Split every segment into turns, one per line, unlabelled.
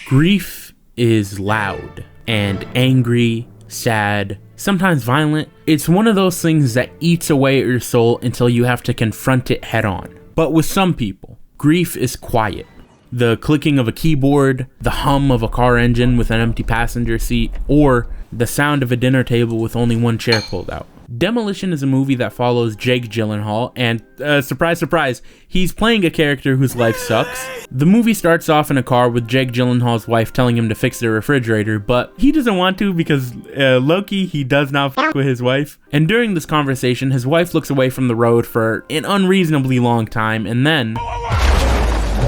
Grief is loud and angry, sad, sometimes violent. It's one of those things that eats away at your soul until you have to confront it head on. But with some people, grief is quiet. The clicking of a keyboard, the hum of a car engine with an empty passenger seat, or the sound of a dinner table with only one chair pulled out. Demolition is a movie that follows Jake Gyllenhaal, and surprise, surprise, he's playing a character whose life sucks. The movie starts off in a car with Jake Gyllenhaal's wife telling him to fix the refrigerator, but he doesn't want to because low-key, he does not fuck with his wife. And during this conversation, his wife looks away from the road for an unreasonably long time, and then...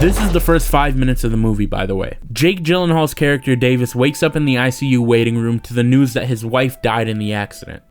This is the first 5 minutes of the movie, by the way. Jake Gyllenhaal's character Davis wakes up in the ICU waiting room to the news that his wife died in the accident.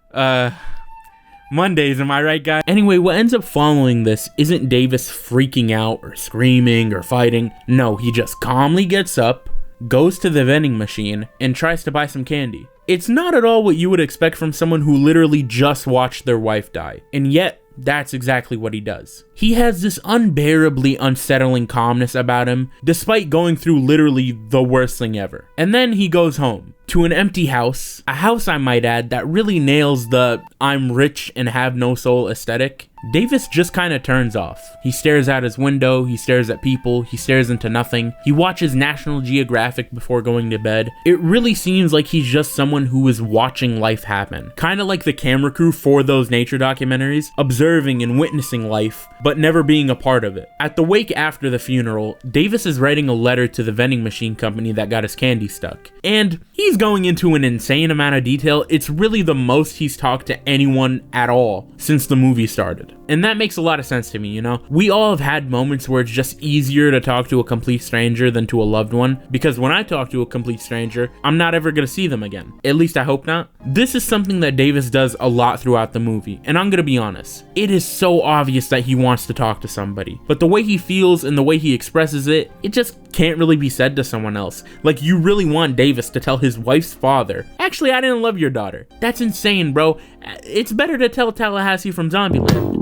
Mondays, am I right, guys? Anyway, what ends up following this isn't Davis freaking out or screaming or fighting. No, he just calmly gets up, goes to the vending machine, and tries to buy some candy. It's not at all what you would expect from someone who literally just watched their wife die. And yet, that's exactly what he does. He has this unbearably unsettling calmness about him, despite going through literally the worst thing ever. And then he goes home to an empty house, a house I might add that really nails the I'm rich and have no soul aesthetic. Davis just kind of turns off. He stares out his window, he stares at people, he stares into nothing. He watches National Geographic before going to bed. It really seems like he's just someone who is watching life happen. Kind of like the camera crew for those nature documentaries, observing and witnessing life, but never being a part of it. At the wake after the funeral, Davis is writing a letter to the vending machine company that got his candy stuck. And he's going into an insane amount of detail. It's really the most he's talked to anyone at all since the movie started. And that makes a lot of sense to me, you know? We all have had moments where it's just easier to talk to a complete stranger than to a loved one, because when I talk to a complete stranger, I'm not ever gonna see them again. At least I hope not. This is something that Davis does a lot throughout the movie, and I'm gonna be honest. It is so obvious that he wants to talk to somebody, but the way he feels and the way he expresses it, it just can't really be said to someone else. Like, you really want Davis to tell his wife's father, actually, I didn't love your daughter. That's insane, bro. It's better to tell Tallahassee from Zombieland.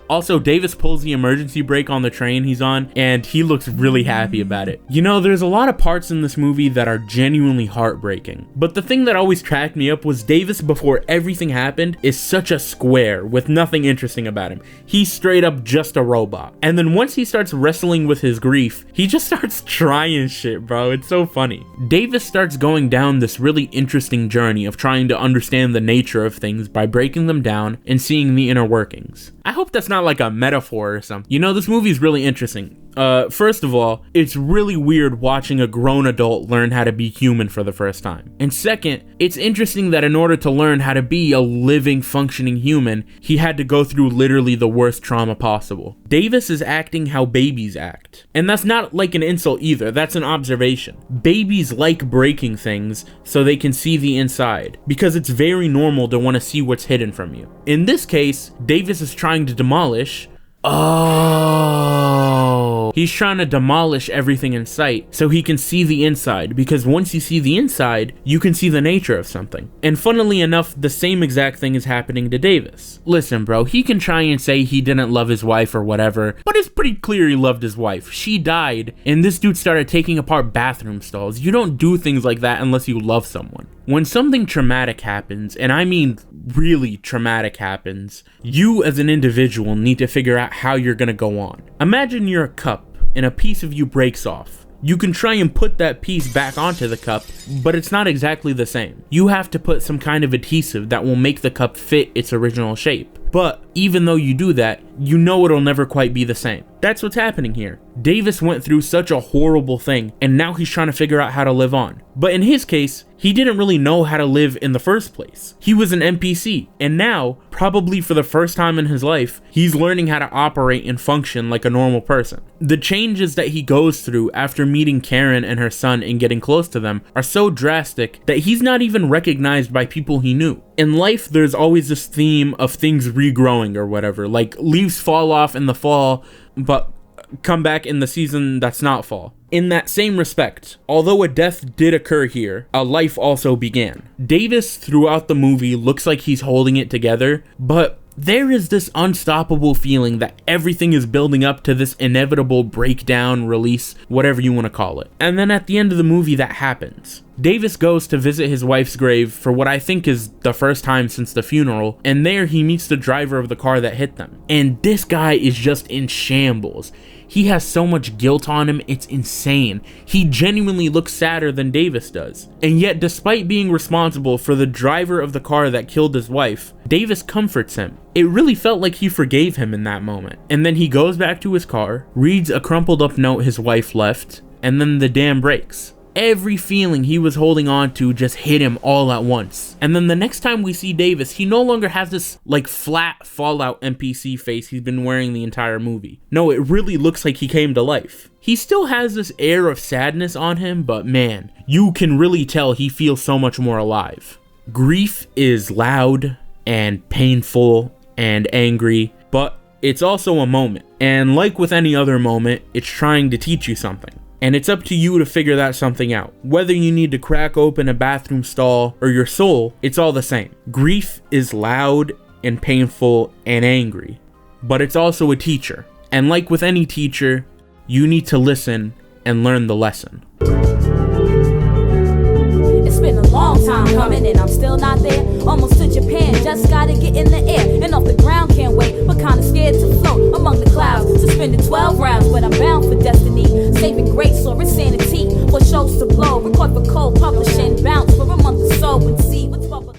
Also, Davis pulls the emergency brake on the train he's on, and he looks really happy about it. You know, there's a lot of parts in this movie that are genuinely heartbreaking, but the thing that always cracked me up was Davis, before everything happened, is such a square with nothing interesting about him. He's straight up just a robot. And then once he starts wrestling with his grief, he just starts trying shit, bro. It's so funny. Davis starts going down this really interesting journey of trying to understand the nature of things by breaking them down and seeing the inner workings. I hope that's not like a metaphor or something. You know, this movie's really interesting. First of all, it's really weird watching a grown adult learn how to be human for the first time. And second, it's interesting that in order to learn how to be a living, functioning human, he had to go through literally the worst trauma possible. Davis is acting how babies act. And that's not like an insult either, that's an observation. Babies like breaking things so they can see the inside, because it's very normal to want to see what's hidden from you. In this case, Davis is trying to demolish... Oh, he's trying to demolish everything in sight so he can see the inside, because once you see the inside, you can see the nature of something. And funnily enough, the same exact thing is happening to Davis. Listen, bro, he can try and say he didn't love his wife or whatever, but it's pretty clear he loved his wife. She died, and this dude started taking apart bathroom stalls. You don't do things like that unless you love someone. When something traumatic happens, and I mean really traumatic happens, you as an individual need to figure out how you're gonna go on. Imagine you're a cup and a piece of you breaks off. You can try and put that piece back onto the cup, but it's not exactly the same. You have to put some kind of adhesive that will make the cup fit its original shape. But even though you do that, you know it'll never quite be the same. That's what's happening here. Davis went through such a horrible thing, and now he's trying to figure out how to live on. But in his case, he didn't really know how to live in the first place. He was an NPC, and now, probably for the first time in his life, he's learning how to operate and function like a normal person. The changes that he goes through after meeting Karen and her son and getting close to them are so drastic that he's not even recognized by people he knew. In life, there's always this theme of things regrowing or whatever, like leaves fall off in the fall, but come back in the season that's not fall. In that same respect, although a death did occur here, a life also began. Davis throughout the movie looks like he's holding it together, but There is this unstoppable feeling that everything is building up to this inevitable breakdown, release, whatever you want to call it. And then at the end of the movie, that happens. Davis goes to visit his wife's grave for what I think is the first time since the funeral, and there he meets the driver of the car that hit them. And this guy is just in shambles. He has so much guilt on him, it's insane. He genuinely looks sadder than Davis does. And yet, despite being responsible for the driver of the car that killed his wife, Davis comforts him. It really felt like he forgave him in that moment. And then he goes back to his car, reads a crumpled up note his wife left, and then the dam breaks. Every feeling he was holding on to just hit him all at once. And then the next time we see Davis, he no longer has this like flat Fallout NPC face he's been wearing the entire movie. No, it really looks like he came to life. He still has this air of sadness on him, but man, you can really tell he feels so much more alive. Grief is loud and painful and angry, but it's also a moment. And like with any other moment, it's trying to teach you something. And it's up to you to figure that something out. Whether you need to crack open a bathroom stall or your soul, it's all the same. Grief is loud and painful and angry, but it's also a teacher. And like with any teacher, you need to listen and learn the lesson.
It's been a long time coming and I'm still not there. Almost to Japan, just gotta get in the air and off the ground, can't wait, but kinda scared to float among the clouds. Suspended 12 rounds, but I'm bound for destiny. Saving grace or insanity for shows to blow. Record for cold publishing, bound